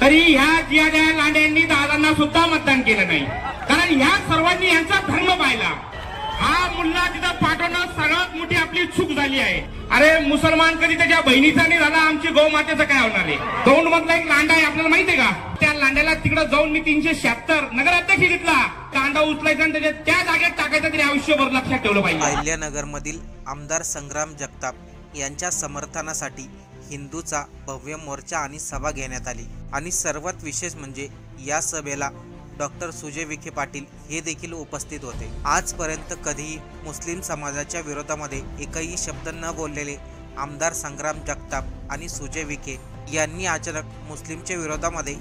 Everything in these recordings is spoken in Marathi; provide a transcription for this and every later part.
तरी ह्या जियाद्या लांड्यांनी दादांना सुद्धा मतदान केलं नाही, कारण ह्या सर्वांनी यांचा धर्म पाहिला. हा मुल्ला तिथं पाठवणं सर्वात मोठी आपली चूक झाली आहे. अरे मुसलमान कधी त्याच्या बहिणीचा नाही झाला, आमची गौमातेचं काय होणार आहे. दौंड मधला एक लांडा आहे, आपल्याला माहितीये का? त्या लांड्याला तिकडे जाऊन मी 376 नगराध्यक्ष घेतला. कांदा उचलायचा आणि त्याच्या त्या जागेत टाकायचं, तरी आयुष्यभर लक्षात ठेवलं पाहिजे. अहिल्यानगर मधील आमदार संग्राम जगताप यांच्या समर्थनासाठी हिंदूचा भव्य मोर्चा आणि सभा घेण्यात आली. आणि सर्वात विशेष म्हणजे या सभेला डॉक्टर सुजय विखे पाटील हे देखील उपस्थित होते. आजपर्यंत कधीही मुस्लिम समाजाच्या विरोधामध्ये एकही शब्द न बोललेले आमदार संग्राम जगताप आणि सुजय विखे यांनी अचानक मुस्लिमच्या विरोधामध्ये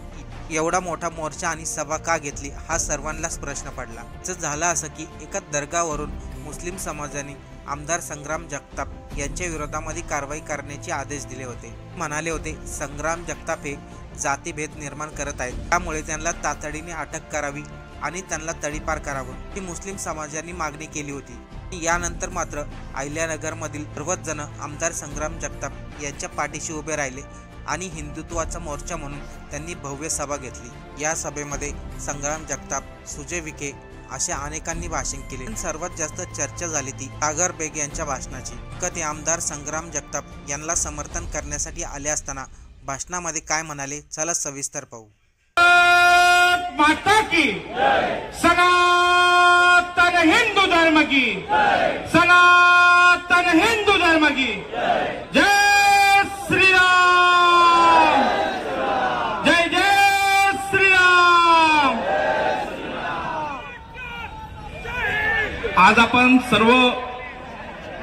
एवढा मोठा मोर्चा आणि सभा का घेतली, हा सर्वांनाच प्रश्न पडला. झालं असं की एका दर्गावरून मुस्लिम समाजाने आमदार संग्राम जगताप यांच्या विरोधामध्ये कारवाई करण्याचे आदेश दिले होते. म्हणाले होते संग्राम जगताप हे जातीभेद निर्माण करत आहेत, त्यामुळे त्यांना तातडीने अटक करावी आणि त्यांना तडीपार करावं ही मुस्लिम समाजाने मागणी केली होती. यानंतर मात्र अहिल्यानगरमधील सर्वच जण आमदार संग्राम जगताप यांच्या पाठीशी उभे राहिले आणि हिंदुत्वाचा मोर्चा म्हणून त्यांनी भव्य सभा घेतली. या सभेमध्ये संग्राम जगताप, सुजय विखे अशा अनेकांनी भाषण केले. सर्वात जास्त चर्चा झाली ती सागर बेग यांच्या भाषणाची. कधी आमदार संग्राम जगताप यांना समर्थन करण्यासाठी आले असताना भाषणामध्ये काय म्हणाले, चला सविस्तर पाहू. माता की सनातन हिंदू धर्म की, सनातन हिंदू धर्म की जय श्रीराम, जय जय श्रीराम. आज आपण सर्व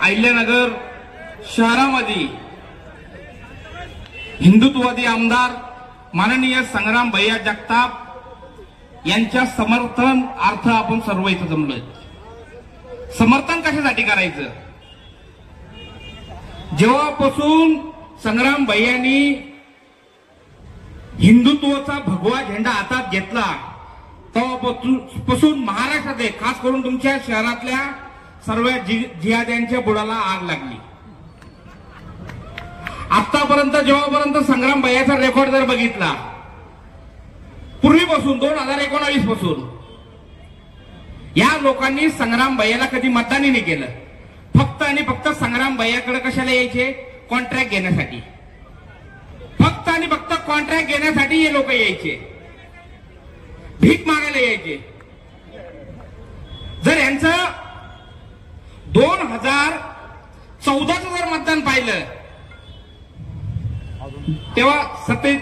अहिल्यानगर शहरामध्ये हिंदुत्ववादी आमदार माननीय संग्राम भैया जगताप यांच्या समर्थन अर्थ आपण सर्व इथं जमलोय. समर्थन कशासाठी करायचं? जेव्हापासून संग्राम भैयांनी हिंदुत्वाचा भगवा झेंडा हातात घेतला तेव्हापासून महाराष्ट्रात खास करून तुमच्या शहरातल्या सर्व जिहाद्यांच्या बुडाला आग लागली. आतापर्यंत जेव्हापर्यंत संग्राम भैयाचा रेकॉर्ड जर बघितला, पूर्वीपासून 2019 पासून या लोकांनी संग्राम भैयाला कधी मतदानही नाही केलं. फक्त आणि फक्त संग्राम भैयाकडे कशाला यायचे? कॉन्ट्रॅक्ट घेण्यासाठी. फक्त आणि फक्त कॉन्ट्रॅक्ट घेण्यासाठी हे लोक यायचे, भीक मागायला यायचे. जर यांचं 2014चं जर मतदान पाहिलं, तेव्हा सत्तेत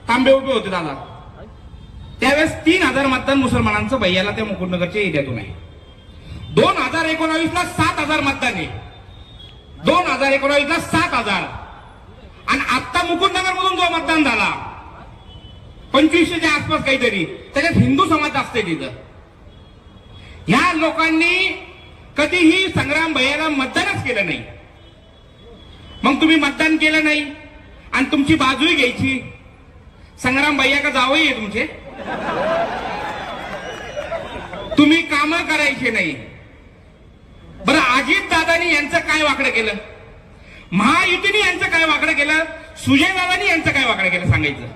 तांबे उभे होते दादा, त्यावेळेस 3000 मतदान मुसलमानांचं भैयाला त्या मुकुंदनगरच्या एरियातून आहे. 2019ला 7000 मतदान आहे. 2019ला 7000. आणि आता मुकुंदनगर मधून जो मतदान झाला 2500च्या आसपास काहीतरी, त्याच्यात हिंदू समाज असते तिथं. ह्या लोकांनी कधीही संग्राम भैयाला मतदानच केलं नाही. मग तुम्ही मतदान केलं नाही आणि तुमची बाजूही घ्यायची. संग्राम भैया का जावई आहे तुमचे, तुम्ही काम करायचे नाही. बरं, अजित दादानी यांचं काय वाकडं केलं? महायुतीने यांचं काय वाकडं केलं? सुजय दादानी यांचं काय वाकडं केलं सांगायचं.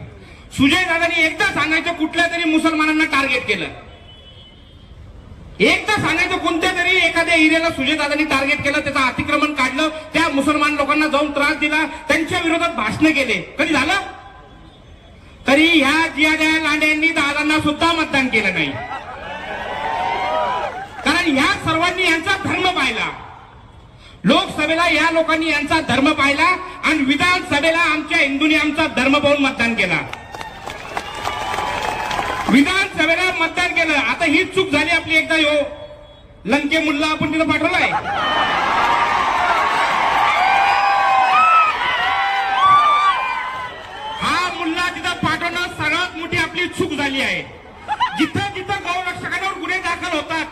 सुजय दादानी एकदा सांगायचं कुठल्या तरी मुसलमानांना टार्गेट केलं, एकदा सांगायचं कोणत्या तरी एखाद्या एरियाला सुजय दादानी टार्गेट केलं, त्याचं अतिक्रमण काढलं, त्या मुसलमान लोकांना जाऊन त्रास दिला, त्यांच्या विरोधात भाषण केले. कधी झालं? तरी ह्या जियाद्या लांड्यांनी दादांना सुद्धा मतदान केलं नाही, कारण ह्या सर्वांनी यांचा धर्म पाहिला. लोकसभेला या लोकांनी यांचा धर्म पाहिला आणि विधानसभेला आमच्या हिंदूंनी आमचा धर्म पाहून मतदान केला. विधानसभेला मतदान केलं. आता ही चूक झाली आपली. एकदा लंके मुल्ला आपण तिथं पाठवलाय. हा मुल्ला तिथं पाठवणं सर्वात मोठी आपली चूक झाली आहे. जिथं जिथं गौरक्षकांवर गुन्हे दाखल होतात,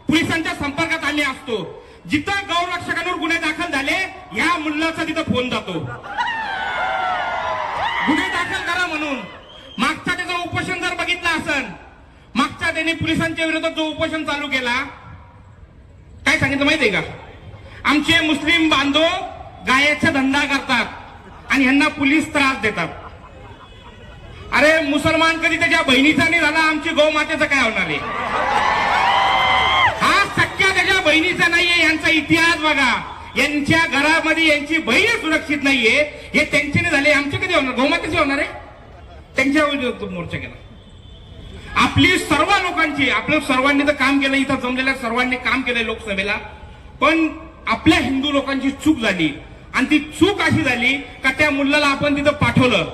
पोलिसांच्या संपर्कात आले असतो. जिथं गौरक्षकांवर गुन्हे दाखल झाले, या मुल्लाचा तिथं फोन जातो, गुन्हे दाखल करा म्हणून. मागचा त्याचं उपोषण जर बघितलं असन, मागच्या त्याने पोलिसांच्या विरोधात जो उपोषण चालू केला, काय सांगितलं माहितीये का? आमचे मुस्लिम बांधव गायचा धंदा करतात आणि ह्यांना पोलीस त्रास देतात. अरे मुसलमान कधी त्याच्या बहिणीचा नाही झाला, आमची गौमातेचं काय होणार आहे? हा सख्या त्याच्या बहिणीचा नाहीये. यांचा इतिहास बघा, यांच्या घरामध्ये यांची बहीण सुरक्षित नाहीये, हे त्यांचे नाही झाले, आमचे कधी होणार? गौमातेचे होणार आहे. त्यांच्यावर मोर्चा केला. आपली सर्व लोकांची, आपल्या सर्वांनी तर काम केलं, इथं जमलेल्या सर्वांनी काम केलंय लोकसभेला, पण आपल्या हिंदू लोकांची चूक झाली. आणि ती चूक अशी झाली का त्या मुलाला आपण तिथं पाठवलं.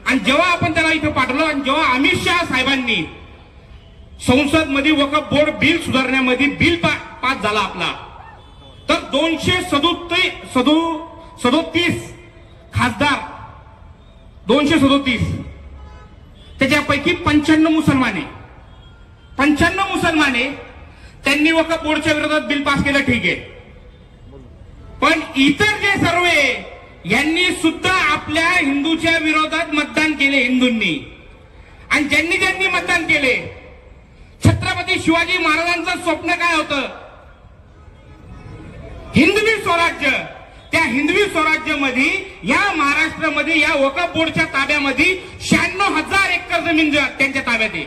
आणि जेव्हा आपण त्याला इथं पाठवलं आणि जेव्हा अमित शहा साहेबांनी संसद मध्ये वक्फ बोर्ड बिल सुधारण्यामध्ये बिल पास झाला आपला, तर 237 खासदार, 237 त्याच्यापैकी 95 मुसलमाने त्यांनी वक्फ बोर्डच्या विरोधात बिल पास केलं, ठीक आहे. पण इतर जे सर्व यांनी सुद्धा आपल्या हिंदूच्या विरोधात मतदान केले, हिंदूंनी. आणि ज्यांनी मतदान केले, छत्रपती शिवाजी महाराजांचं स्वप्न काय होतं? हिंदवी स्वराज्य. त्या हिंदवी स्वराज्यामध्ये या महाराष्ट्रामध्ये या वक्फ बोर्डच्या ताब्यामध्ये 96,000 एकर जमीन त्यांच्या ताब्यात आहे.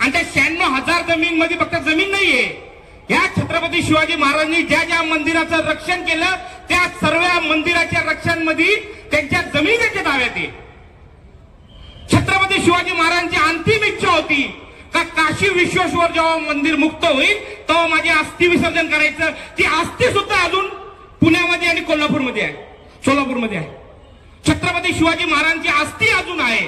आणि त्या 96,000 जमीन मध्ये फक्त जमीन नाहीये, या छत्रपती शिवाजी महाराजांनी ज्या ज्या मंदिराचं रक्षण केलं त्या सर्व मंदिराच्या रक्षणामध्ये त्यांच्या जमीन त्यांच्या ताब्यात आहे. छत्रपती शिवाजी महाराजांची अंतिम इच्छा होती का काशी विश्वेश्वर जेव्हा मंदिर मुक्त होईल तेव्हा माझे अस्थि विसर्जन करायचं. ती अस्थि सुद्धा अजून पुण्यामध्ये आणि कोल्हापूरमध्ये आहे, सोलापूरमध्ये आहे. छत्रपती शिवाजी महाराजांची अस्थि अजून आहे.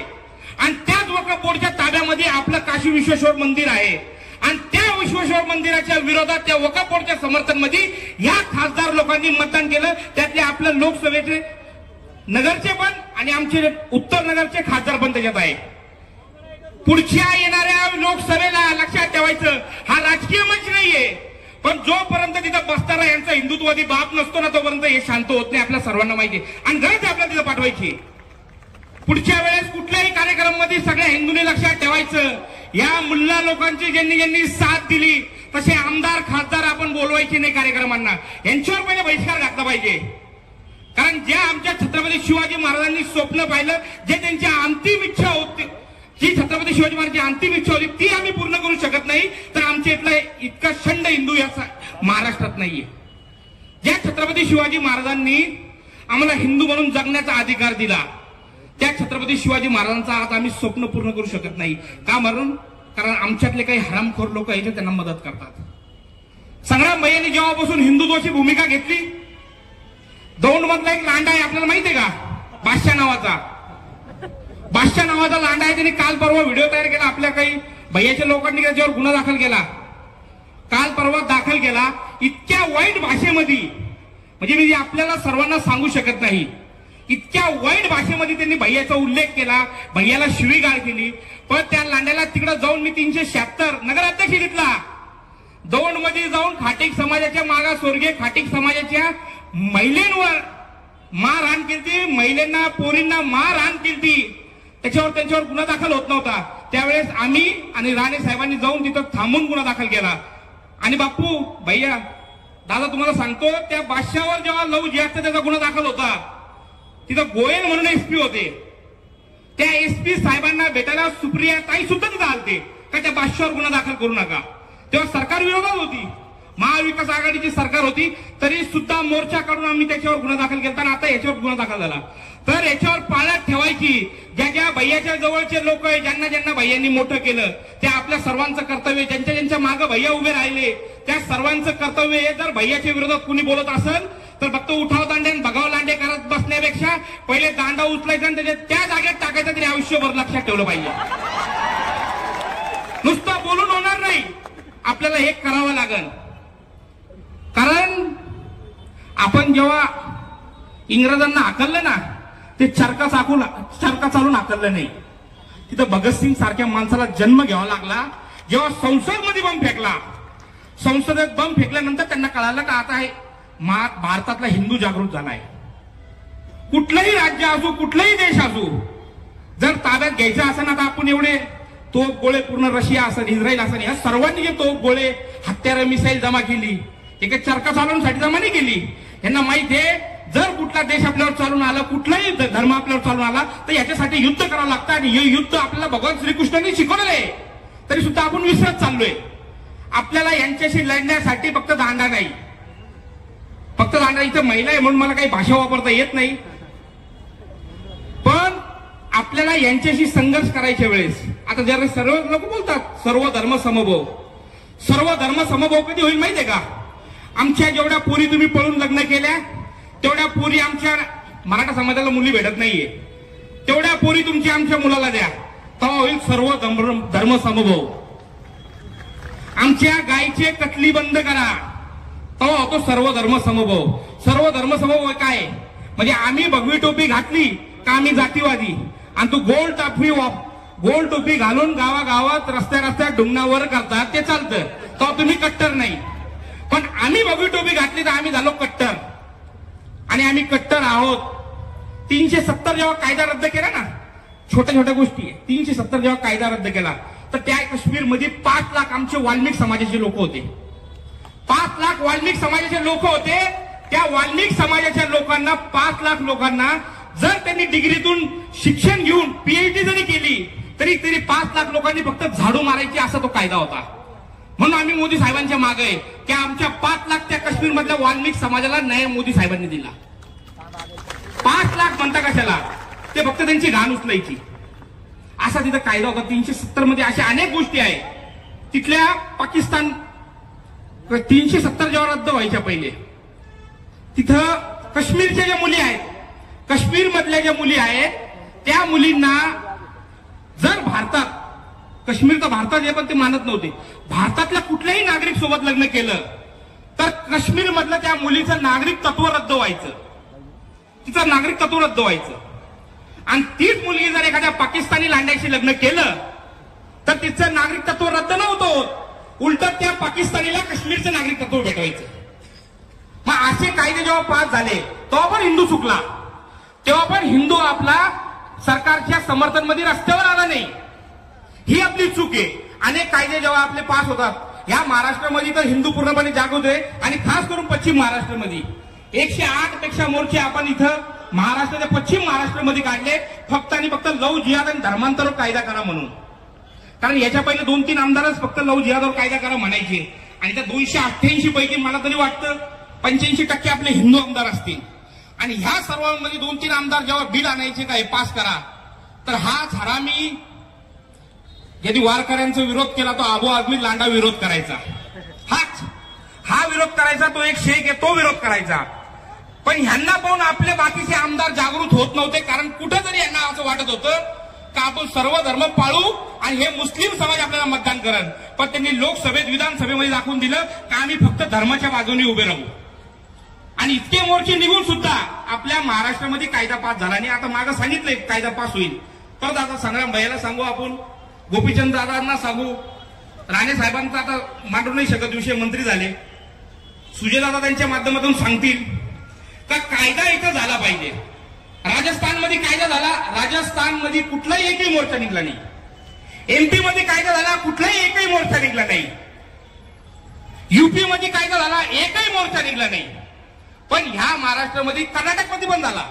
आणि त्याच वक्फ बोर्डच्या ताब्यामध्ये आपलं काशी विश्वेश्वर मंदिर आहे. आणि त्या विश्वेश्वर मंदिराच्या विरोधात त्या वक्फ बोर्डच्या समर्थनमध्ये या खासदार लोकांनी मतदान केलं. त्यातले आपल्या लोकसभेचे नगरचे पण आणि आमचे उत्तर नगरचे खासदार पण त्याच्यात आहे. पुढच्या येणाऱ्या लोकसभेला लक्षात ठेवायचं, हा राजकीय मंच नाहीये, पण जोपर्यंत तिथं बसताना यांचा हिंदुत्ववादी बाप नसतो ना तोपर्यंत हे शांत होत नाही, आपल्या सर्वांना माहिती आहे. आणि गरज आपल्याला तिथं पाठवायची. पुढच्या वेळेस कुठल्याही कार्यक्रमामध्ये सगळ्या हिंदूंनी लक्षात ठेवायचं, या मुल्ला लोकांची ज्यांनी साथ दिली तसे आमदार खासदार आपण बोलवायचे नाही कार्यक्रमांना. यांच्यावर पहिले बहिष्कार घातला पाहिजे. कारण ज्या आमच्या छत्रपती शिवाजी महाराजांनी स्वप्न पाहिलं, जे त्यांची अंतिम इच्छा होती, जी छत्रपती शिवाजी महाराजांची अंतिम इच्छा होती ती आम्ही पूर्ण करू शकत नाही, तर आमच्या इथला इतका शंड हिंदू या महाराष्ट्रात नाहीये. ज्या छत्रपती शिवाजी महाराजांनी आम्हाला हिंदू म्हणून जगण्याचा अधिकार दिला, त्या छत्रपती शिवाजी महाराजांचा आज आम्ही स्वप्न पूर्ण करू शकत नाही. का? कारण आमच्यातले काही हरामखोर लोक आहेत त्यांना मदत करतात. संग्राम भैयांनी जेव्हापासून हिंदुत्वाची भूमिका घेतली, दौंड मधला एक लांडा आहे, आपल्याला माहितीये का? बादशाह नावाचा लांडा आहे. त्यांनी काल परवा व्हिडिओ तयार केला, आपल्या काही भैयाच्या लोकांनी त्याच्यावर गुन्हा दाखल केला, काल परवा दाखल केला. इतक्या वाईट भाषेमध्ये, म्हणजे मी आपल्याला सर्वांना सांगू शकत नाही, इतक्या वाईट भाषेमध्ये त्यांनी भैयाचा उल्लेख केला, भैयाला शिवीगाळ केली. पण त्या लांड्याला तिकडे जाऊन मी 376 नगराध्यक्ष घेतला, दौंड मध्ये जाऊन खाटीक समाजाच्या मागासवर्गीय खाटीक समाजाच्या महिलांवर मारहाण केली, महिलांना पोरींना मारहाण केली, त्यांच्यावर गुन्हा दाखल होत नव्हता. त्यावेळेस आम्ही आणि राणे साहेबांनी जाऊन तिथं थांबून गुन्हा दाखल केला. आणि बापू भैया दादा तुम्हाला सांगतो, त्या बादशावर जेव्हा लव जिहादचा त्याचा गुन्हा दाखल होता, तिथं गोयल म्हणून एसपी होते, त्या एसपी साहेबांना भेटायला सुप्रिया ताई सुद्धा तिथं आलते का त्या बादशावर गुन्हा दाखल करू नका. तेव्हा सरकार विरोधात होती, महाविकास आघाडीची सरकार होती, तरी सुद्धा मोर्चा काढून आम्ही त्याच्यावर गुन्हा दाखल केला. आणि आता याच्यावर गुन्हा दाखल झाला. तर याच्यावर पाळत ठेवायची. ज्या भैयाच्या जवळचे लोक आहे, ज्यांना भैयांनी मोठं केलं, ते आपल्या सर्वांचं कर्तव्य, ज्यांच्या मागे भैया उभे राहिले त्या सर्वांचं कर्तव्य आहे. जर भैयाच्या विरोधात कुणी बोलत असेल तर फक्त उठाव दांडे आणि भगाव लांडे करत बसण्यापेक्षा पहिले दांडा उचलायचा आणि त्या जागेत टाकायचा, तरी आयुष्यभर लक्षात ठेवलं पाहिजे. नुसतं बोलून होणार नाही, आपल्याला हे करावं लागेल. कारण आपण जेव्हा इंग्रजांना हाकललं ना, ते चरका चालून हाकललं नाही. तिथं भगतसिंग सारख्या माणसाला जन्म घ्यावा लागला. जेव्हा संसदमध्ये बंब फेकला, संसदेत बंब फेकल्यानंतर त्यांना कळालं का आता हे भारतातला हिंदू जागृत झालाय. कुठलंही राज्य असो, कुठलाही देश असो, जर ताब्यात घ्यायचं असेल ना, तर आपण एवढे तोफ गोळे पूर्ण रशिया असेल, इस्रायल असेल, या सर्वांनी जे तोफ गोळे हत्यारं मिसाईल जमा केली, ते काही चरका चालवण्यासाठी जमा नाही केली. यांना माहित आहे जर कुठला देश आपल्यावर चालून आला, कुठलाही धर्म आपल्यावर चालून आला, तर याच्यासाठी युद्ध करावं लागतं. आणि हे युद्ध आपल्याला भगवान श्रीकृष्णांनी शिकवलेलं आहे, तरी सुद्धा आपण विसरत चाललोय. आपल्याला यांच्याशी लढण्यासाठी फक्त दांडा नाही, फक्त दांडा. इथं महिला आहे म्हणून मला काही भाषा वापरता येत नाही, पण आपल्याला यांच्याशी संघर्ष करायच्या वेळेस आता जर सर्व लोक बोलतात सर्व धर्म समभाव, सर्व धर्म समभाव कधी होईल माहितीये का? आमच्या जेवढ्या पोरी तुम्ही पळून लग्न केल्या, तेवढ्या पोरी आमच्या मराठा समाजाला मुली भेटत नाहीये, तेवढ्या पोरी तुमची आमच्या मुलाला द्या, तेव्हा होईल सर्व धर्म समभाव. आमच्या गायचे कटली बंद करा, तेव्हा होतो सर्व धर्म समभाव. सर्व धर्म समभाव काय म्हणजे आम्ही भगवी टोपी घातली का आम्ही जातीवादी, आणि तू गोल टोपी घालून गावागावात रस्त्यात ढुंगणावर करतात ते चालतं, तेव्हा तुम्ही कट्टर नाही. पण आम्ही भगवी टोपी घातली तर आम्ही झालो कट्टर, आणि आम्ही कट्टर आहोत. 370 जेव्हा कायदा रद्द केला ना, छोट्या छोट्या गोष्टी, 370 जेव्हा कायदा रद्द केला तर त्या काश्मीरमध्ये 5 लाख आमचे वाल्मिक समाजाचे लोक होते. 5 लाख वाल्मिक समाजाचे लोक होते. त्या वाल्मिक समाजाच्या लोकांना 5 लाख लोकांना जर त्यांनी डिग्रीतून शिक्षण घेऊन पीएचडी जरी केली तरी 5 लाख लोकांनी फक्त झाडू मारायची असा तो कायदा होता. म्हणून आम्ही मोदी साहेबांच्या मागे आहे की आमच्या 5 लाख त्या काश्मीर मधल्या वाल्मिक समाजाला न्याय मोदी साहेबांनी दिला. 5 लाख म्हणता कशाला, ते फक्त त्यांची घाण उचलायची असा तिथं कायदा होता. 370 मध्ये अशा अनेक गोष्टी आहेत. तिथल्या पाकिस्तान 370 जेव्हा रद्द व्हायच्या पहिले तिथं काश्मीरच्या ज्या मुली आहेत, काश्मीर मधल्या ज्या मुली आहेत त्या मुलींना जर भारतात, काश्मीर तर भारतात आहे पण ते मानत नव्हते, भारतातल्या कुठल्याही नागरिक सोबत लग्न केलं तर काश्मीर मधलं त्या मुलीचं नागरिक तत्व रद्द व्हायचं, तिचं नागरिक तत्व रद्द व्हायचं. आणि तीच मुलगी जर एखाद्या पाकिस्तानी लांड्याशी लग्न केलं तर तिचं नागरिक तत्व रद्द नव्हतं, उलट त्या पाकिस्तानीला काश्मीरचं नागरिक तत्व भेटवायचं. मग असे कायदे जेव्हा पास झाले तेव्हा पण हिंदू चुकला, तेव्हा पण हिंदू आपला सरकारच्या समर्थनमध्ये रस्त्यावर आला नाही. ही आपली चूक आहे. अनेक कायदे जेव्हा आपले पास होतात, या महाराष्ट्रामध्ये तर हिंदू पूर्णपणे जागृत आहे, आणि खास करून पश्चिम महाराष्ट्रामध्ये 108 पेक्षा मोर्चे आपण इथं महाराष्ट्राच्या पश्चिम महाराष्ट्रामध्ये काढले, फक्त आणि फक्त लव जिहाद आणि धर्मांतर कायदा करा म्हणून. कारण याच्या पहिले 2-3 आमदारच फक्त लव जिहादावर कायदा करा म्हणायचे, आणि त्या 288 पैकी मला तरी वाटतं 85% आपले हिंदू आमदार असतील. आणि ह्या सर्वांमध्ये 2-3 आमदार जेव्हा बिल आणायचे काय पास करा, तर हाच हरामी ज्यांनी वारकऱ्यांचा विरोध केला तो अबू आझमी लांडा विरोध करायचा, हा विरोध करायचा, तो एक शेख आहे तो विरोध करायचा. पण ह्यांना पाहून आपले बाकीचे आमदार जागृत होत नव्हते, कारण कुठेतरी यांना असं वाटत होतं का आपण सर्व धर्म पाळू आणि हे मुस्लिम समाज आपल्याला मतदान करेल. पण त्यांनी लोकसभेत विधानसभेमध्ये दाखवून दिलं का आम्ही फक्त धर्माच्या बाजूने उभे राहू. आणि इतके मोर्चे निघून सुद्धा आपल्या महाराष्ट्रामध्ये कायदा पास झाला नाही. आता मागं सांगितलंय कायदा पास होईल, परत आता संग्राम भैयाला सांगू, आपण गोपीचंद दादांना सांगू, राणे साहेबांचा आता मांडू नाही शकत विषय, मंत्री झाले, सुजयदादा त्यांच्या माध्यमातून सांगतील का कायदा इथं झाला पाहिजे. राजस्थानमध्ये कायदा झाला, राजस्थानमध्ये कुठलाही एकही मोर्चा निघला नाही. एमपी मध्ये कायदा झाला, कुठलाही एकही मोर्चा निघला नाही. युपी मध्ये कायदा झाला, एकही मोर्चा निघला नाही. पण ह्या महाराष्ट्रामध्ये कर्नाटकमध्ये पण झाला,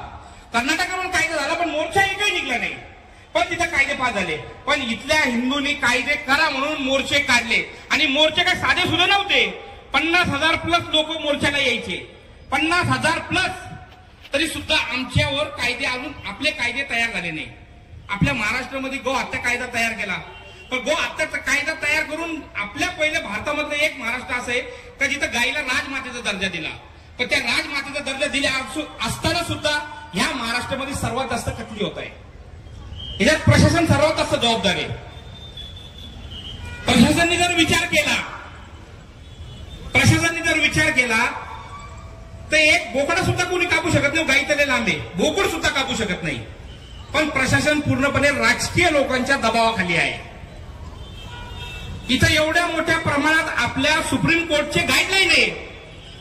कर्नाटकामध्ये कायदा झाला पण मोर्चा एकही निघला नाही. पण तिथे कायदे पास झाले. पण इथल्या हिंदूंनी कायदे करा म्हणून मोर्चे काढले, आणि मोर्चे काय साधे सुद्धा नव्हते. 50,000 प्लस लोक मोर्चाला यायचे, 50,000 प्लस. तरी सुद्धा आमच्यावर कायदे अजून आपले कायदे तयार झाले नाही. आपल्या महाराष्ट्रामध्ये गो हत्या कायदा तयार केला, पण गो हत्याचा कायदा तयार करून आपल्या पहिल्या भारतामधलं एक महाराष्ट्र असं आहे का जिथं गायीला राजमातेचा दर्जा दिला. पण त्या राजमातेचा दर्जा दिला असताना सुद्धा ह्या महाराष्ट्रामध्ये सर्वात जास्त कत्तली होत आहे. याच्यात प्रशासन सर्वात जास्त जबाबदार आहे. प्रशासनाने जर विचार केला तर एक बोकडा सुद्धा कोणी कापू शकत नाही, गाई तले लांबे बोकड सुद्धा कापू शकत नाही. पण प्रशासन पूर्णपणे राजकीय लोकांच्या दबावाखाली आहे. इथं एवढ्या मोठ्या प्रमाणात आपल्या सुप्रीम कोर्टचे गाईडलाईन आहे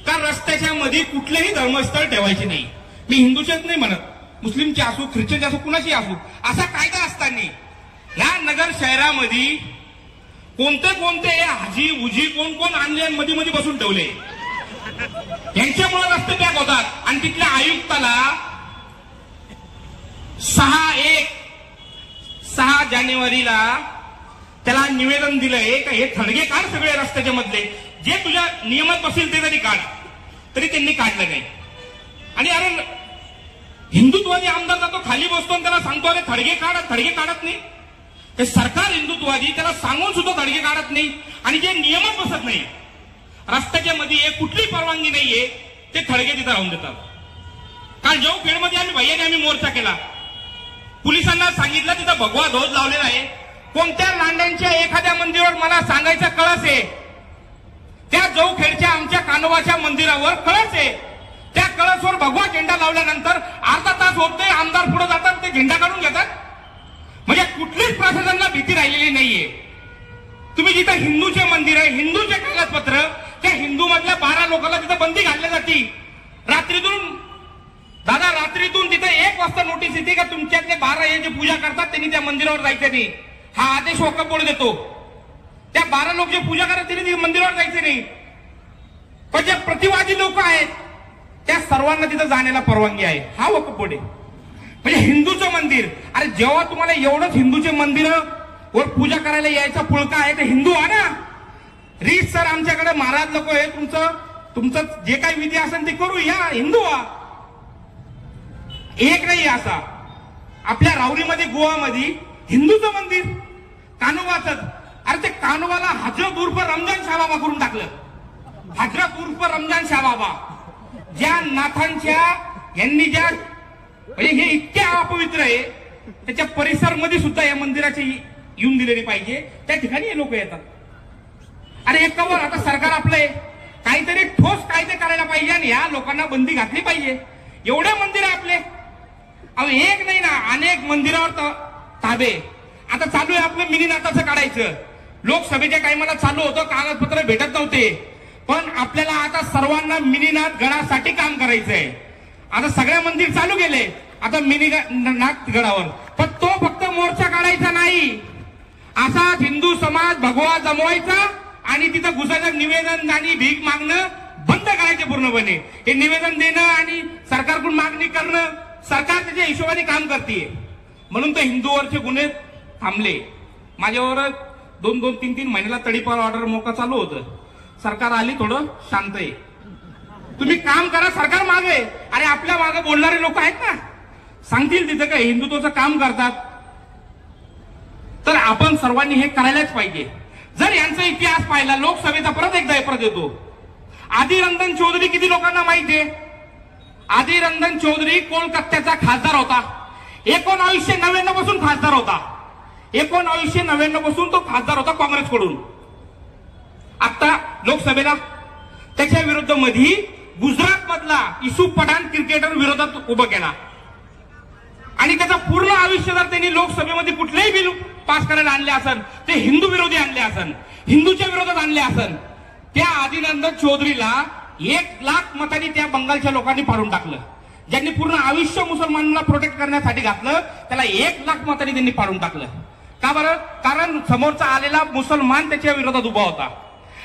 का रस्त्याच्या मध्ये कुठलेही धर्मस्थळ ठेवायचे नाही. मी हिंदूचेच नाही म्हणत, मुस्लिमचे असू, ख्रिश्चनचे असू, कुणाची असू, असा कायदा असताना ह्या नगर शहरामध्ये कोणते हाजी उजी कोण आणले मध्ये बसून ठेवले. यांच्यामुळे रस्ते पॅक होतात. आणि तिथल्या आयुक्ताला 6 जानेवारीला त्याला निवेदन दिलंय का हे थडगे काढ सगळे रस्त्याच्या मधले, जे तुझ्या नियमात बसेल ते तरी काढ. तरी त्यांनी काढलं नाही. आणि अरे हिंदुत्वादी आमदार जातो खाली बसतो आणि त्याला सांगतो अरे थडगे काढत नाही. हे सरकार हिंदुत्वादी त्याला सांगून सुद्धा थडगे काढत नाही. आणि जे नियमात बसत नाही रस्त्याच्या मध्ये कुठली परवानगी नाहीये ते थडगे तिथं राहून देतात. काल जौखेडमध्ये आम्ही मोर्चा केला. पोलिसांना सांगितलं तिथं भगवा ध्वज लावलेला आहे. कोणत्या लांड्यांच्या एखाद्या मंदिरावर मला सांगायचा कळस आहे. त्या जौखेडच्या आमच्या कानोबाच्या मंदिरावर कळस आहे. त्या कळसवर भगवा झेंडा लावल्यानंतर अर्धा तास होत नाही आमदार पुढे जातात ते झेंडा काढून घेतात. म्हणजे कुठलीच प्रशासनाला भीती राहिलेली नाहीये. तुम्ही जिथं हिंदूचे मंदिर आहे हिंदूचे कागदपत्र त्या हिंदू मधल्या 12 लोकांना तिथं बंदी घालली जाते. रात्रीतून तिथे 1 वाजता नोटीस येते का तुमच्यातले 12 हे जे पूजा करतात त्यांनी त्या मंदिरावर जायचं नाही. हा आदेश वक्फ बोर्ड देतो. त्या 12 लोक जे पूजा करतात त्यांनी मंदिरावर जायचं नाही. पण जे प्रतिवादी लोक आहेत त्या सर्वांना तिथं जाण्याला परवानगी आहे. हा वक्फ बोर्ड आहे. म्हणजे हिंदूचं मंदिर, अरे जेव्हा तुम्हाला एवढंच हिंदूचे मंदिर वर पूजा करायला यायचा पुळका आहे तर हिंदू हा ना. रीत सर आमच्याकडे महाराज लोक आहे, तुमचं जे काही विधी असेल ते करू या, हिंदू हा. एक नाही असा आपल्या राऊरीमध्ये गोवामध्ये हिंदूचं मंदिर कानोबाचं. अरे ते कानोबाला हजरत उर्फ रमजान शाह बाबा करून टाकलं. हजरत उर्फ रमजान शाह बाबा ज्या नाथांच्या यांनी ज्या म्हणजे हे इतके अपवित्र आहे त्याच्या परिसरमध्ये सुद्धा या मंदिराचे येऊन दिलेले पाहिजे. त्या ठिकाणी हे लोक येतात. अरे एक कवर आता सरकार आपलं काहीतरी ठोस कायदे करायला पाहिजे आणि या लोकांना बंदी घातली पाहिजे. एवढे मंदिर आहे आपले. अहो एक नाही ना अनेक मंदिरावर ताबे. आता चालू आहे आपलं मिनीनाथाचं काढायचं. लोकसभेच्या टायमाला चालू होतं, कागदपत्र भेटत नव्हते. पण आपल्याला आता सर्वांना मिनीनाथ गडासाठी काम करायचंय. आता सगळ्या मंदिर चालू गेले आता मिनीनाथ गडावर. पण तो फक्त मोर्चा काढायचा नाही, असाच हिंदू समाज भगवा जमवायचा आणि तिथं घुसायचं निवेदन आणि भीक मागणं बंद करायचे पूर्णपणे. हे निवेदन देणं आणि सरकारकडून मागणी करणं सरकार त्याच्या हिशोबाने काम करते. म्हणून तर हिंदूवरचे गुन्हे थांबले. माझ्यावर 2-3 महिन्याला तडीपार ऑर्डर मोका चालू होतं. सरकार आली थोडं शांत आहे. तुम्ही काम करा, सरकार मागे. अरे आपल्या मागे बोलणारे लोक आहेत ना, सांगतील तिथं काय हिंदुत्वाचं काम करतात. तर आपण सर्वांनी हे करायलाच पाहिजे. जर यांचा इतिहास पाहिला लोकसभेचा परत येतो. आदिर रंजन चौधरी किती लोकांना माहिती आहे? आदिर रंजन चौधरी कोलकात्याचा खासदार होता. 1999 पासून खासदार होता. 1999 पासून तो खासदार होता काँग्रेसकडून. आता लोकसभेला त्याच्या विरुद्ध मध्ये गुजरात मधला युसुफ पठाण क्रिकेटर विरोधात उभं केला. आणि त्याचं पूर्ण आयुष्य जर त्यांनी लोकसभेमध्ये कुठलेही बिल पास करायला आणले असन ते हिंदू विरोधी आणले असन, हिंदूच्या विरोधात आणले असन, त्या आदिनंदन चौधरीला 1 लाख मतांनी त्या बंगालच्या लोकांनी पाडून टाकलं. ज्यांनी पूर्ण आयुष्य मुसलमानांना प्रोटेक्ट करण्यासाठी घातलं त्याला 1 लाख मतांनी त्यांनी पाडून टाकलं. का बरं? कारण समोरचा आलेला मुसलमान त्याच्या विरोधात उभा होता.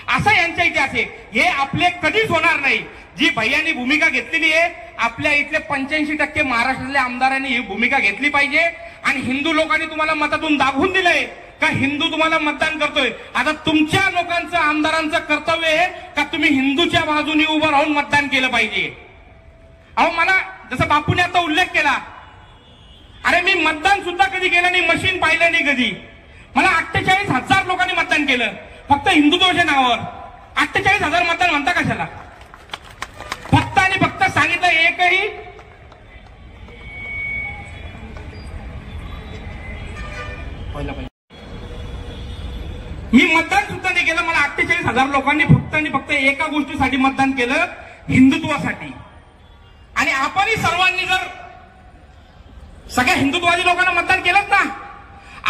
असा यांचा इतिहास आहे. हे आपले कधीच होणार नाही. जी भैयांनी भूमिका घेतलेली आहे आपल्या इथले 85% महाराष्ट्रातल्या आमदारांनी ही भूमिका घेतली पाहिजे. आणि हिंदू लोकांनी तुम्हाला मतातून दाखवून दिलंय का हिंदू तुम्हाला मतदान करतोय. आता तुमच्या लोकांचं आमदारांचं कर्तव्य आहे का तुम्ही हिंदूच्या बाजूने उभं राहून मतदान केलं पाहिजे. अहो मला जसं बापूने आता उल्लेख केला, अरे मी मतदान सुद्धा कधी केलं नाही, मशीन पाहिलं नाही कधी. मला 48,000 लोकांनी मतदान केलं फक्त हिंदुत्वाच्या नावावर. 48,000 मतदान म्हणता कशाला? फक्त आणि फक्त सांगितलं एकही मी मतदान सुद्धा नाही केलं. मला 48,000 लोकांनी फक्त आणि फक्त एका गोष्टीसाठी मतदान केलं, हिंदुत्वासाठी. आणि आपणही सर्वांनी जर सगळ्या हिंदुत्ववादी लोकांना मतदान केलं ना,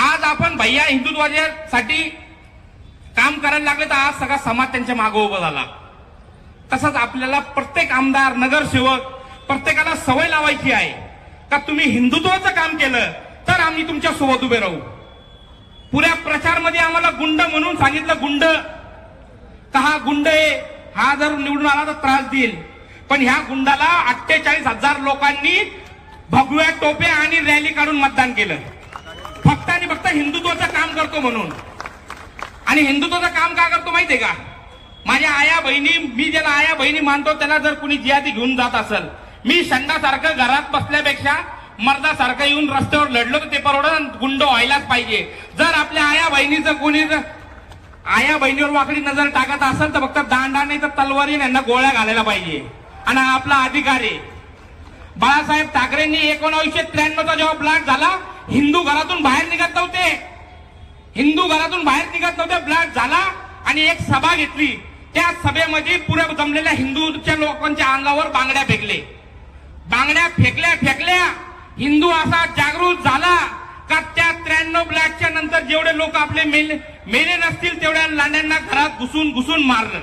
आज आपण भैया हिंदुत्वासाठी काम करायला लागले तर आज सगळा समाज त्यांच्या मागे उभा झाला. तसंच आपल्याला प्रत्येक आमदार नगरसेवक प्रत्येकाला सवय लावायची आहे का तुम्ही हिंदुत्वाचं काम केलं तर आम्ही तुमच्या सोबत उभे राहू. पुऱ्या प्रचारमध्ये आम्हाला गुंड म्हणून सांगितलं. गुंड का हा गुंड आहे हा जर निवडून आला तर त्रास देईल, पण ह्या गुंडाला 48,000 लोकांनी भगव्या टोप्या आणि रॅली काढून मतदान केलं, फक्त आणि फक्त हिंदुत्वाचं काम करतो म्हणून. आणि हिंदुत्वाचं काम का करतो माहितीये का? माझ्या आया बहिणी, मी ज्याला आया बहिणी मानतो त्याला जर कुणी जिहादी घेऊन जात असेल, मी शंडासारखं घरात बसल्यापेक्षा मर्दासारखं येऊन रस्त्यावर लढलो तर ते परवडत, गुंड व्हायलाच पाहिजे. जर आपल्या आया बहिणीचं कोणी आया बहिणीवर वाकडी नजर टाकत असेल तर फक्त दांडा नाही तर तलवारीने यांना गोळ्या घालायला पाहिजे. आणि आपला अधिकार आहे. बाळासाहेब ठाकरेंनी 1993चा जेव्हा ब्लास्ट झाला, हिंदू घरातून बाहेर निघत नव्हते, हिंदू घरातून बाहेर निघत नव्हते. ब्लास्ट झाला आणि एक सभा घेतली, त्या सभेमध्ये पुऱ्या जमलेल्या हिंदूच्या लोकांच्या अंगावर बांगड्या फेकले. बांगड्या फेकल्या हिंदू असा जागृत झाला का त्या 93 ब्लॅकच्या नंतर जेवढे लोक आपले मेले नसतील तेवढ्या लांड्यांना घरात घुसून मारलं.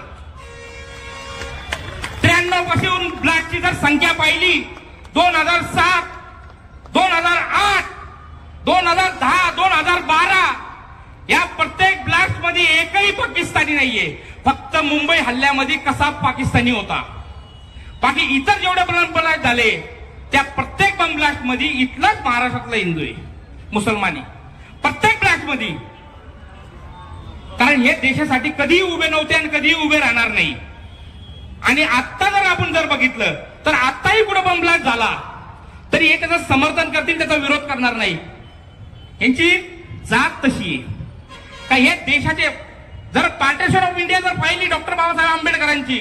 93 पासून ब्लॅकची जर संख्या पाहिली, 2007, 2008, 2010, 2012 या प्रत्येक ब्लास्ट मध्ये एकही पाकिस्तानी नाहीये. फक्त मुंबई हल्ल्यामध्ये कसाब पाकिस्तानी होता. बाकी इतर जेवढे ब्लास्ट झाले त्या प्रत्येक बम ब्लास्ट मध्ये इथलाच महाराष्ट्रातला हिंदू आहे, मुसलमानी प्रत्येक ब्लास्ट मध्ये. कारण हे देशासाठी कधीही उभे नव्हते आणि कधीही उभे राहणार नाही. आणि आता जर आपण बघितलं तर आताही पुढे बम ब्लास्ट झाला तरी हे त्याचं समर्थन करतील, त्याचा विरोध करणार नाही. यांची जात तशी आहे का? हे देशाचे जर पार्टिशन ऑफ इंडिया जर पाहिली डॉक्टर बाबासाहेब आंबेडकरांची,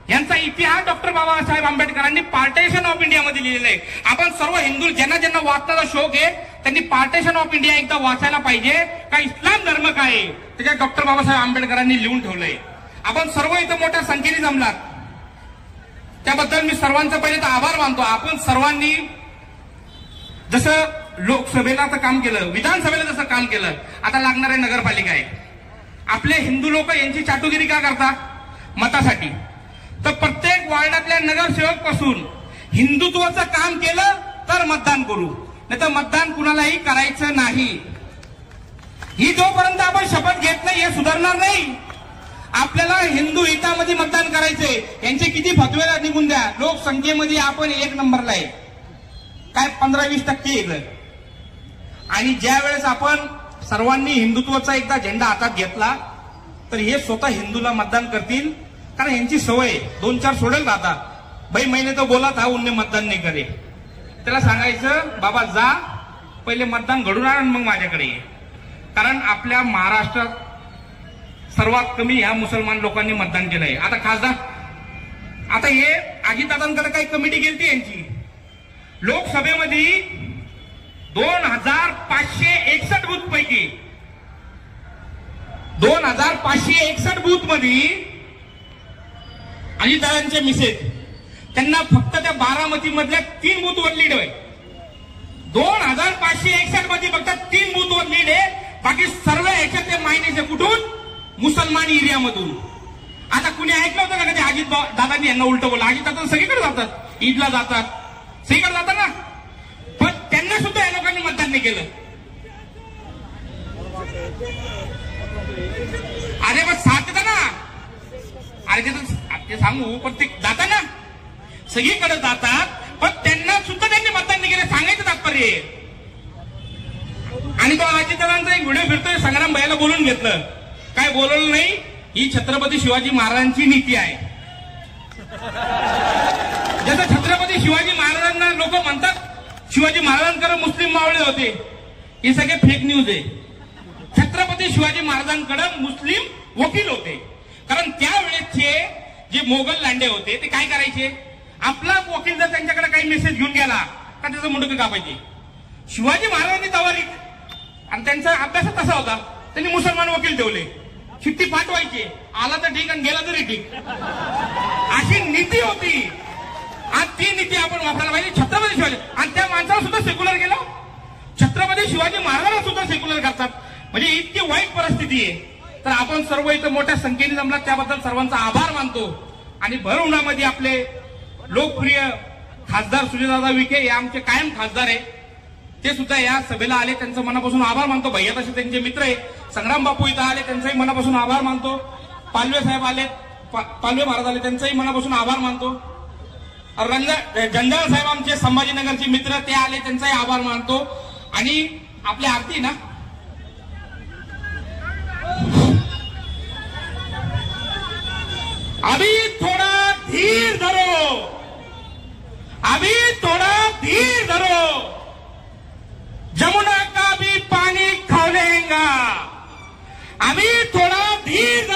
यांचा इतिहास डॉक्टर बाबासाहेब आंबेडकरांनी पार्टिशन ऑफ इंडिया मध्ये लिहिलेला आहे. आपण सर्व हिंदू ज्यांना ज्यांना वाचण्याचा शौक आहे त्यांनी पार्टिशन ऑफ इंडिया एकदा वाचायला पाहिजे. का इस्लाम धर्म काय आहे त्याच्यात डॉक्टर बाबासाहेब आंबेडकरांनी लिहून ठेवलंय. आपण सर्व इथं मोठ्या संख्येने जमलात त्याबद्दल मी सर्वांचा पहिले तर आभार मानतो. आपण सर्वांनी जसं लोकसभेला तर काम केलं, विधानसभेला जसं काम केलं, आता लागणार आहे नगरपालिका आहे. आपले हिंदू लोक यांची चाटुगिरी का करतात? मतासाठी. तर प्रत्येक वार्डातल्या नगरसेवक पासून हिंदुत्वाचं काम केलं तर मतदान करू, नाही तर मतदान कुणालाही करायचं नाही. ही जोपर्यंत आपण शपथ घेत नाही हे सुधारणार नाही. आपल्याला हिंदू हितामध्ये मतदान करायचंय. यांचे किती फतवेला निघून द्या, लोकसंख्येमध्ये आपण 1 नंबरला आहे, काय 15-20% येतं. आणि ज्या वेळेस आपण सर्वांनी हिंदुत्वाचा एकदा झेंडा हातात घेतला तर हे स्वतः हिंदूला मतदान करतील. कारण यांची सवय 2-4 सोडेल राहता, भाई मैंने तो बोला था उनने मतदान नाही करे. त्याला सांगायचं बाबा जा पहिले मतदान घडून आण मग माझ्याकडे ये. कारण आपल्या महाराष्ट्रात सर्वात कमी ह्या मुसलमान लोकांनी मतदान केलंय. आता खासदार आता हे अजितदादांकडे काही कमिटी गेलती यांची, लोकसभेमध्ये 2561 बूथ पैकी 2561 बूथ मध्ये अजितदादांचे मिसेस त्यांना फक्त त्या बारामती मधल्या 3 बूथ वर लीड आहे. 2561 मध्ये फक्त 3 बूथ वर लीड आहे. बाकी सर्व याच्यात ते मायनेचे कुठून? मुसलमान एरियामधून. आता कुणी ऐकलं होतं का कधी अजित दादांनी यांना उलट बोला? अजित दादा सगळीकडे जातात, ईदला जातात, सगळीकडे जातात ना, पण त्यांना सुद्धा या लोकांनी मतदान नाही केलं. अरे मग साथ देता ना, अरे ते सांगू पण ते जाता ना, सगळीकडे जातात पण त्यांना सुद्धा त्यांनी मतदान नाही केलं, सांगायचं तात्पर्य. आणि तो अजितदादांचा एक व्हिडिओ फिरतोय, संग्राम भैयाला बोलून घेतलं, काय बोलवलं नाही. ही छत्रपती शिवाजी महाराजांची नीती आहे. जसं छत्रपती शिवाजी महाराजांना लोक म्हणतात शिवाजी महाराजांकडे मुस्लिम मावळे होते, हे सगळे फेक न्यूज आहे. छत्रपती शिवाजी महाराजांकडे मुस्लिम वकील होते. कारण त्यावेळेचे जे मोगल लांडे होते ते काय करायचे, आपला वकील जर त्यांच्याकडे काही मेसेज घेऊन गेला का त्याचं मुंडकं कापायचे. शिवाजी महाराजांनी तवारी आणि त्यांचा अभ्यास तसा होता, त्यांनी मुसलमान वकील ठेवले, चिठ्ठी पाठवायची, आला तर ठीक आणि गेला तरी ठीक, अशी नीती होती. आज ती नीती आपण वापरायला पाहिजे. छत्रपती शिवाजी आणि त्या माणसाला सुद्धा सेक्युलर केलं. छत्रपती शिवाजी महाराजांना सुद्धा सेक्युलर करतात, म्हणजे इतकी वाईट परिस्थिती आहे. तर आपण सर्व इथं मोठ्या संख्येने जमलात त्याबद्दल सर्वांचा आभार मानतो. आणि भर उन्हामध्ये आपले लोकप्रिय खासदार सुजयदादा विखे हे आमचे कायम खासदार आहे, ते सुद्धा या सभेला आले, त्यांचं मनापासून आभार मानतो. भैया तसे त्यांचे मित्र आहे, संग्राम बापू इथं आले, त्यांचाही मनापासून आभार मानतो. पालवे साहेब आले, पालवे महाराज आले, त्यांचाही मनापासून आभार मानतो. जंजाळ साहेब आमचे संभाजीनगरचे मित्र ते आले, त्यांचाही आभार मानतो. आणि आपली आरती ना, अभी थोड़ा धीर धरो, अभी थोड़ा धीर धरो, जमुना का भी पानी खौलेगा, अभी थोड़ा धीर